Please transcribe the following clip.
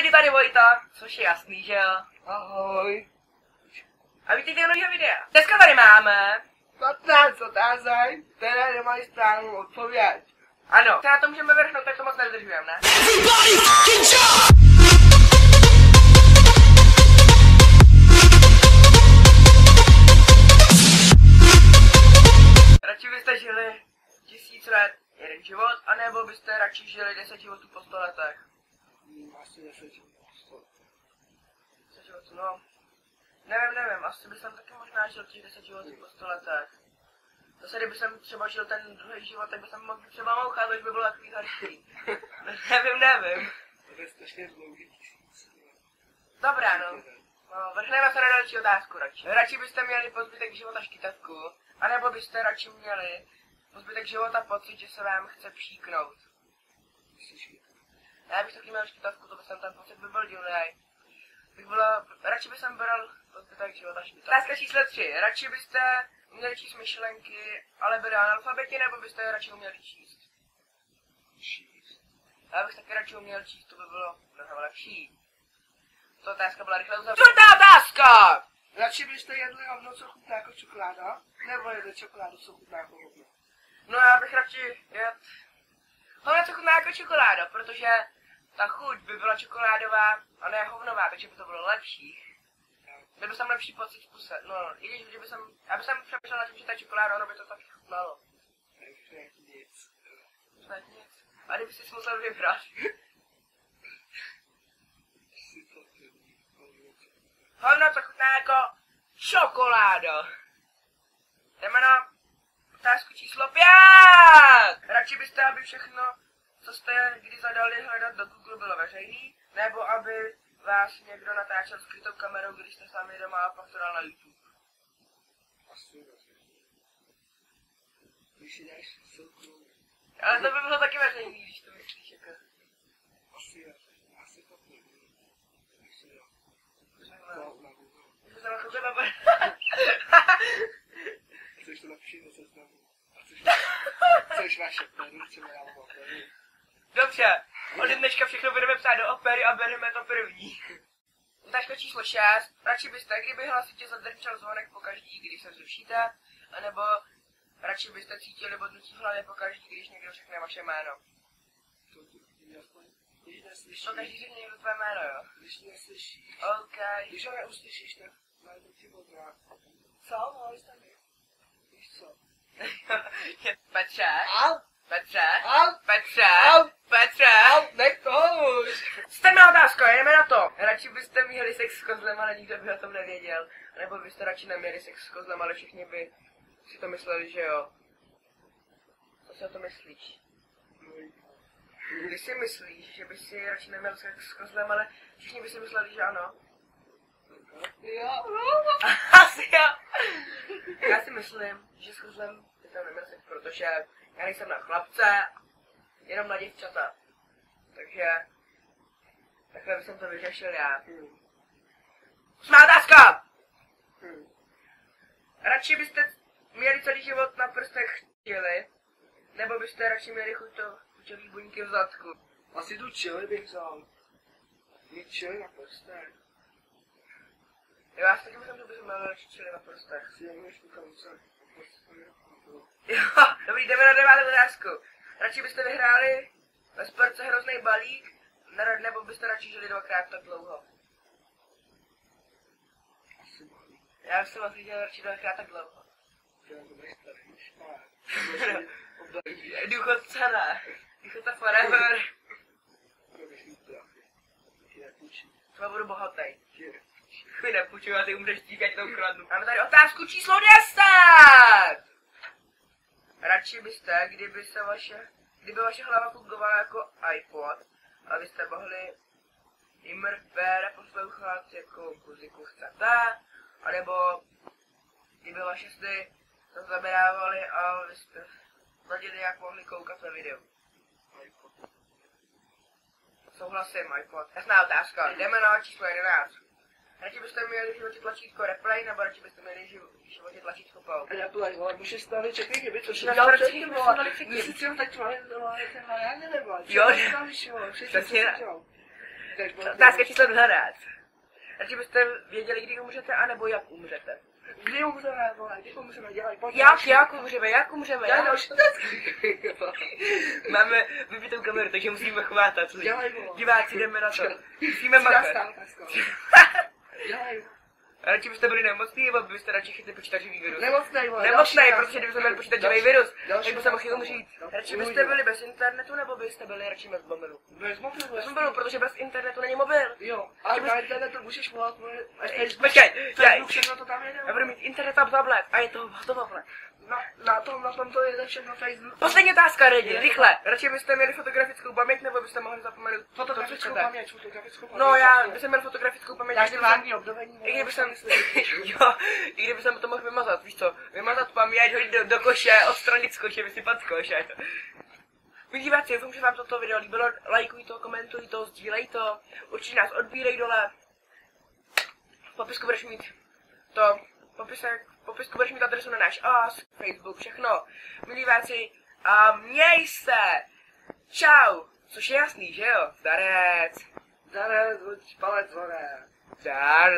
lidi, tady Vojta, což je jasný, že jo? Ahoj. A vítejte u nového videa. Dneska tady máme 15 otázek, které nemají správnou odpověď. ano, se na to můžeme vrhnout, tak to moc nedržujeme, ne? Radši byste žili 1000 let jeden život, anebo byste radši žili 10 životů po 100 letech? Asi 10 životů. 10 životů, no. Nevím, asi bych taky možná žil těch 10 životů po 100 letech. Zase kdyby jsem třeba žil ten druhý život, tak bych jsem mohl třeba mouchat, to už by bylo takový horší. nevím. To je strašně dlouhý 1000. Dobrá, no. Vrhneme se na další otázku radši. Radši byste měli po zbytek života škytavku, anebo byste radši měli po zbytek života pocit, že se vám chce pšíknout? Já bych taky měl škytavku, to by jsem ten pocit by byl divnej. Radši bych jsem bral po zbytek života škytavku. Otázka číslo 3. Radši byste měli číst myšlenky, ale byli analfabeti, nebo byste je radši uměli číst? Já bych taky radši uměl číst, to by bylo mnohem lepší. To otázka byla rychle uzavřena. Čtvrtá otázka! Radši byste jedli hovno, co chutná jako čokoláda, nebo jedli čokoládu, co chutná jako hovno? No já bych radši jedl hovno, co chutná jako čokoláda, protože ta chuť by byla čokoládová a ne hovnová, takže by to bylo lepší. Byl by jsem lepší pocit v puse. No, i když by jsem, já bych přemýšlel na tím, že ta čokoláda, ono by to taky chutnalo. Takže nic. Snad nic. A kdyby si musel vybrat. Hovno, co chutná jako čokoláda. Jdeme na otázku číslo 5. Radši byste, aby všechno, co jste kdy zadali hledat do Google, bylo veřejný, nebo aby vás někdo natáčel skrytou kamerou, když jste sami doma a pak to dal na YouTube? Asi veřejný. Když si dáš soukromí. Ale to by bylo taky veřejný, když to myslíš jako. Asi veřejný. Asi to první. Asi jo. Na Google. Chceš to lepší na seznamu. Chceš vaše pery, třeba já mám pery. Dobře, od dneška všechno budeme psát do opery a bereme to první. Otázka číslo 6. Radši byste, kdyby hlasitě zadrčel zvonek pokaždý, když se vzrušíte, anebo radši byste cítili bodnutí v hlavě pokaždý, když někdo řekne vaše jméno? Když neslyšíš. To každý řekne někdo tvé jméno, jo? Když neslyšíš. OK. Když ho neuslyšíš, tak najdu ti bodná. Co? No, jsi tam je. Víš co? Petře? Au! Petře? Au! Petře? Au! Petře? Au! Nech to už! Sedmá otázka, jdeme na to. Radši byste měli sex s kozlem, ale nikdo by o tom nevěděl. Nebo byste radši neměli sex s kozlem, ale všichni by si to mysleli, že jo. Co si o to myslíš? Ty si myslíš, že by si radši neměl sex s kozlem, ale všichni by si mysleli, že ano? Jo. Asi jo. Já si myslím, že s kozlem by jsem neměl sex, protože já nejsem na chlapce, jenom na děvčata. Takže takhle bych to vyřešil já. Osmá otázka! Radši byste měli celý život na prstech chtěli, nebo byste radši měli chuťový buňky v zadku? Asi tu čili bych vzal. Mít čili na prstech. Jo, já si taky myslím, že bych měl radši čili na prstech. Si nemůžeš rukavice. Jo, dobrý, jdeme na 9. otázku. Radši byste vyhráli ve sportce hrozný balík, nebo byste radši žili 2krát tak dlouho? Asi balík. Já bych se mohl říct, že radši 2krát tak dlouho. To budeš starý, špát. Důchodce ne. Důchodce forever. Budeš mít prachy. Ti nepůjčí. Třeba budu bohatý. Ti nepůjčí. Chuj nepůjčuju a ty umřeš tím, ať to ukradnu. Máme tady otázku číslo 10! Radši byste, kdyby vaše hlava fungovala jako iPod, a vy jste mohli imrpére poslouchat, jakou muziku chcete, anebo kdyby vaše sny zaznamenávaly a vy jste naděli, jak mohli koukat ve videu. iPod. Souhlasím, iPod. Jasná otázka, jdeme na číslo 11. Radši byste měli v životě tlačítko replay, nebo radši byste měli v životě tlačítko power? Replay, vole, můžeš stavit čekej, kdyby to Na starci vole. Když si třeba teď máš, vole, ten variány nebo? Jo, stavíš, vole, všechno přesně. dělal. Otázka číslo 12. Radši byste věděli, kdy umřete, anebo jak umřete. Kdy umřeme, vole, kdy umřeme, dělej, pojď. Jak umřeme? Já další otázky. Máme vybitou kameru, takže musíme chvátat. Dělej, vole. Diváci, jdeme na to. Musíme makat. Dělej. Radši byste byli nemocný, nebo byste radši chytli počítačový virus? Nemocnej, vole. Nemocnej, protože kdybyste měli počítačový virus, tak byste mohli další. umřít. Radši byste byli bez internetu, nebo byste byli radši bez mobilu? Bez mobilu. Bez mobilu, protože bez internetu není mobil. Jo, ale na internetu můžeš volat, Facebook, Počkej, všechno to tam jede. já budu mít internet a tablet a je to hotovo, vole. Na tom to jede všechno Facebook. Poslední otázka, Regi, rychle. Radši byste měli fotografickou paměť, nebo byste mohli zapomenout Fotografickou paměť. No já bych měl fotografickou paměť. Já zvládní obdobení. I kdyby jsem to mohl vymazat, víš co? Vymazat paměť, hodit do koše, odstranit z koše, vysypat koš. Milí diváci, doufám, že vám toto video líbilo. Lajkuj to, komentuj to, sdílej to. Určitě nás odbírej dole. V popisku budeš mít to, v popisku budeš mít adresu na náš os, Facebook, všechno. Milí diváci, a měj se! Čau! Což je jasný, že jo? Zdarec! Zdarec, palec hore. Zdar!